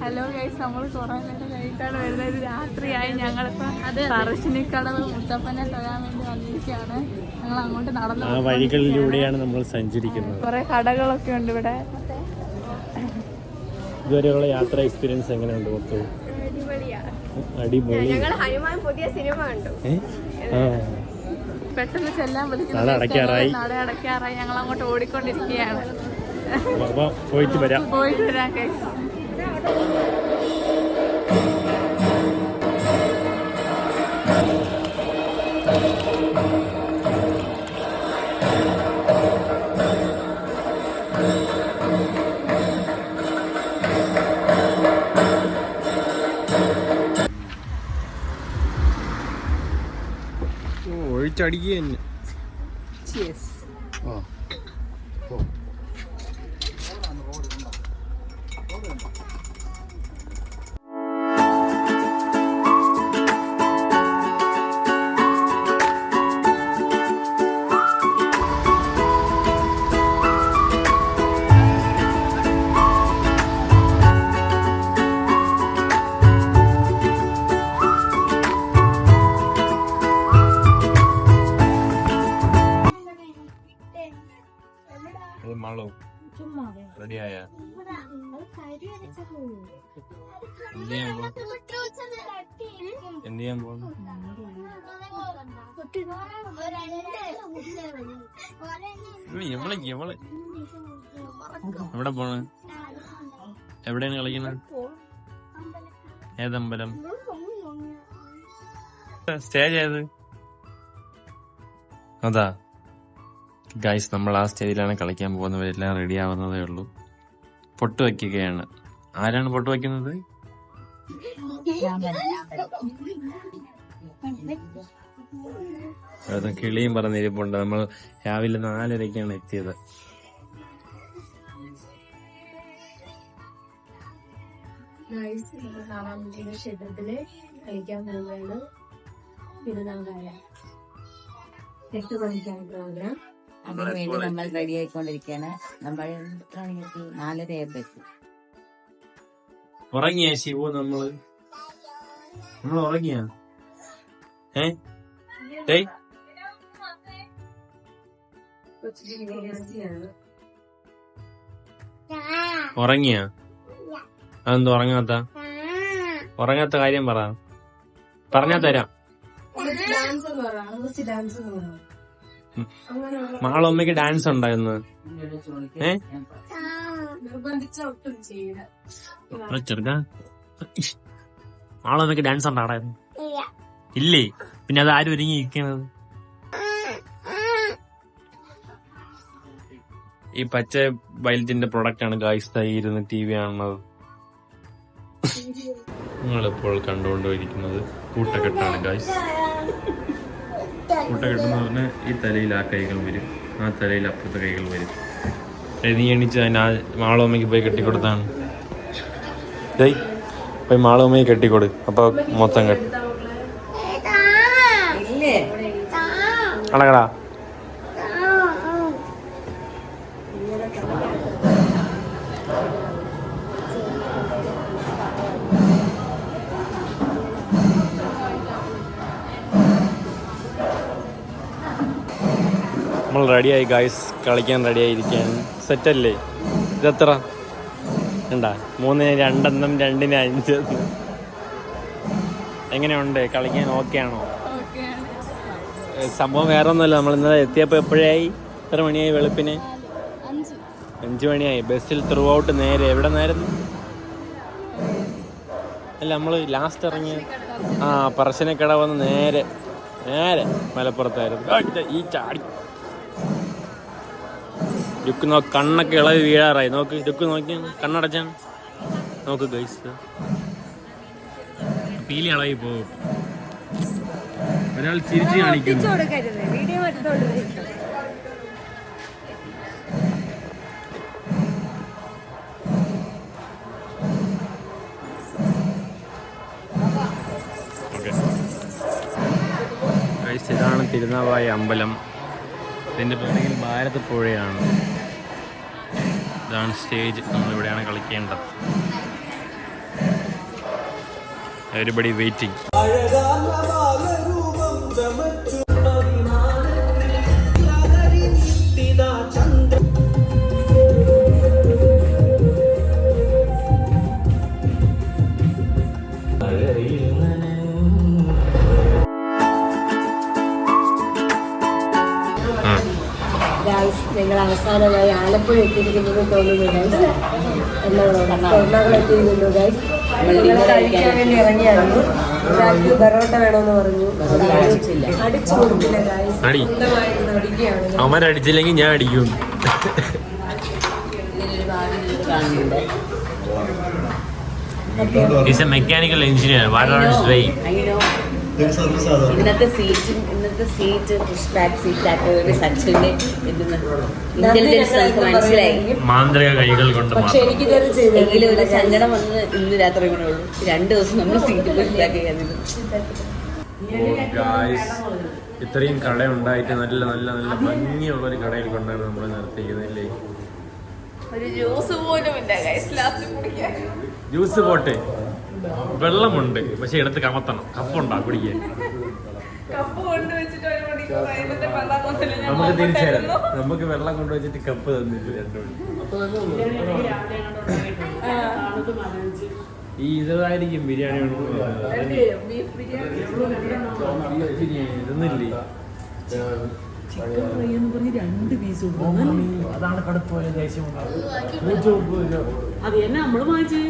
Hello guys, നമ്മൾ കുറേ നേരം കഴിഞ്ഞിട്ടാണ് വരുന്നത്. രാത്രിയായി. ഞങ്ങളിപ്പോൾ പറശ്ശിനിക്കടവ് മുത്തപ്പനെ തൊഴാൻ വേണ്ടി വന്നിരിക്കുകയാണ്. ഞങ്ങൾ അങ്ങോട്ട് നടന്നു വഴികളിലൂടെയാണ് നമ്മൾ സഞ്ചരിക്കുന്നത്. കുറേ കടകളൊക്കെ ഉണ്ട് ഇവിടെ. ഇതുവരെയുള്ള യാത്രാ എക്സ്പീരിയൻസ് എങ്ങനെയുണ്ട്? മൊത്തം അടിപൊളി. പുതിയ സിനിമ കണ്ടു. പെട്ടെന്ന് ചെല്ലാൻ വിളിക്കുന്നത്. നട അടയ്ക്കാറായി. ഞങ്ങൾ അങ്ങോട്ട് ഓടിക്കൊണ്ടിരിക്കുകയാണ്. പോയിട്ട് വരാം ഗൈസ്. ഒഴിച്ചടിക്കുക തന്നെ. റെഡിയായ എന്ത് ചെയ്യാൻ പോകുന്നു? എവിടെ പോണ്? എവിടെയാണ് കളിക്കുന്നത്? ഏതമ്പലം? സ്റ്റേജ് ഏത്? അതാ ഗൈസ്, നമ്മൾ ആ സ്റ്റേജിലാണ് കളിക്കാൻ പോകുന്നവരെല്ലാം റെഡി ആവുന്നതേ ഉള്ളൂ. പൊട്ട് വയ്ക്കുകയാണ്. ആരാണ് പൊട്ട് വയ്ക്കുന്നത്? കിളിയും പറഞ്ഞിരിപ്പുണ്ട്. നമ്മൾ രാവിലെ 4:30 എത്തിയത്. ക്ഷേത്രത്തില് കളിക്കാൻ പോവുകയാണ്. തിരുനാവായ 8 മണിക്കാണ് പ്രോഗ്രാം. അതിനുവേണ്ടി നമ്മൾ റെഡി ആയിക്കൊണ്ടിരിക്കുകയാണ്. നമ്മൾ 4:30 ഉറങ്ങിയ ശിവു? നമ്മൾ ഉറങ്ങിയ ഉറങ്ങിയ? അതെന്താ ഉറങ്ങാത്ത കാര്യം പറഞ്ഞാ തരാം. മാളമ്മയ്ക്ക് ഡാൻസ് ഉണ്ടായിരുന്നു. ചെറുക്ക, മാളമ്മയ്ക്ക് ഡാൻസ് ഉണ്ടായിരുന്നു ഇല്ലേ? പിന്നെ അത് ആരും ഒരുങ്ങി ഇരിക്കുന്നത്? ഈ പച്ച വൈലറ്റിന്റെ പ്രൊഡക്റ്റ് ആണ് ഗായ്സ്. ഇരുന്ന് TV ആണുള്ളത്. നിങ്ങളിപ്പോൾ കണ്ടുകൊണ്ടിരിക്കുന്നത് കൂട്ടക്കെട്ടാണ് ഗായ്സ്. കൂട്ടക്കെട്ടെന്ന് പറഞ്ഞാൽ ഈ തലയിൽ ആ കൈകൾ വരും, ആ തലയിൽ അപ്പുറത്തെ കൈകൾ വരും. നീ എണീച്ച് അതിന് മാളമ്മയ്ക്ക് പോയി കെട്ടിക്കൊടുത്താണ്. പോയി മാളമ്മയെ കെട്ടിക്കൊടു. അപ്പൊ മൊത്തം കെട്ടി അണകടാ. നമ്മൾ റെഡിയായി ഗായ്സ്, കളിക്കാൻ റെഡിയായിരിക്കുകയാണ്. സെറ്റല്ലേ? ഇതെത്ര ഉണ്ടാ? 3-2 2-5. എങ്ങനെയുണ്ട് കളിക്കാൻ? ഓക്കെ ആണോ? സംഭവം വേറെ ഒന്നുമല്ല. നമ്മൾ ഇന്നലെ എത്തിയപ്പോൾ എപ്പോഴായി? എത്ര മണിയായി? വെളുപ്പിന് 5 മണിയായി. ബസ്സിൽ ത്രൂ ഔട്ട് നേരെ എവിടെ നിന്നായിരുന്നു? അല്ല, നമ്മൾ ലാസ്റ്റ് ഇറങ്ങിയ പറശ്ശിനിക്കട വന്ന് നേരെ മലപ്പുറത്തായിരുന്നു. ഈ ചാടി ലുക്ക് നോക്ക്, കണ്ണൊക്കെ ഇളവി വീഴാറായി. നോക്ക് ലുക്ക്, നോക്കി കണ്ണടച്ചാണ്. നോക്ക് ഗൈസ്, പീലി ഇളവി പോകും. ഒരാൾ ചിരിച്ചു കാണിക്കുന്നു. ഇതാണ് തിരുനാവായ അമ്പലം. ഇതിൻ്റെ പിറകിൽ ഇതാണ് സ്റ്റേജ്. നമ്മളിവിടെയാണ് കളിക്കേണ്ടത്. Everybody waiting. നിങ്ങൾ അവസാനമായി ആലപ്പുഴ എത്തിയിരിക്കുന്നത് തോന്നുന്നില്ല. എറണാകുളം എത്തിയിരിക്കുന്നു ഗൈസ്. കഴിക്കാൻ വേണ്ടി ഇറങ്ങിയായിരുന്നു. ഒരാൾക്ക് ബറോട്ട വേണമെന്ന് പറഞ്ഞു, അടിച്ചു കൊടുക്കില്ല ഗൈസ്. അടിക്കുകയാണ്. അവന്മാരടിച്ചില്ലെങ്കിൽ ഞാൻ അടിക്കും. He's a mechanical engineer. What are you saying? ഇന്നത്തെ സീറ്റ് പുഷ് ബാക്ക് സീറ്റ് ആയിട്ട് സച്ചിന്റെ ഇന്റലിജൻസ് നമുക്ക് മനസ്സിലായി. മാന്ത്രിക കൈകൾ കൊണ്ട് എങ്കിലും ഒരു സങ്കടം വന്ന് ഇന്ന് രാത്രി കൂടെ ഉള്ളൂ. 2 ദിവസം നമ്മൾ സീറ്റ് പുഷ് ബാക്ക് ചെയ്യാനില്ല. ഇത്രയും കട ഉണ്ടായിട്ട് നല്ല നല്ല നല്ല ഭംഗിയുള്ള ഒരു കടയിൽ കൊണ്ടാണ് നമ്മൾ നിർത്തിയിരിക്കുന്നത്. ഒരു ജ്യൂസ് പോലും ഇല്ല കുടിക്കാൻ. ജ്യൂസ് പോട്ടെ, വെള്ളമുണ്ട്, പക്ഷെ എടുത്ത് കമത്തണം. കപ്പുണ്ടാ കുടിക്കാൻ. നമുക്ക് തിരിച്ചുതരാം. നമുക്ക് വെള്ളം കൊണ്ടുവച്ചിട്ട് കപ്പ് തന്നിട്ട് 2 മണി. ഈ ഇതായിരിക്കും ബിരിയാണി ഇതൊന്നില്ലേ? അതാണ് കടുപ്പ് പോലെ ദേഷ്യം. അത് തന്നെ നമ്മള് വാങ്ങിച്ചേ.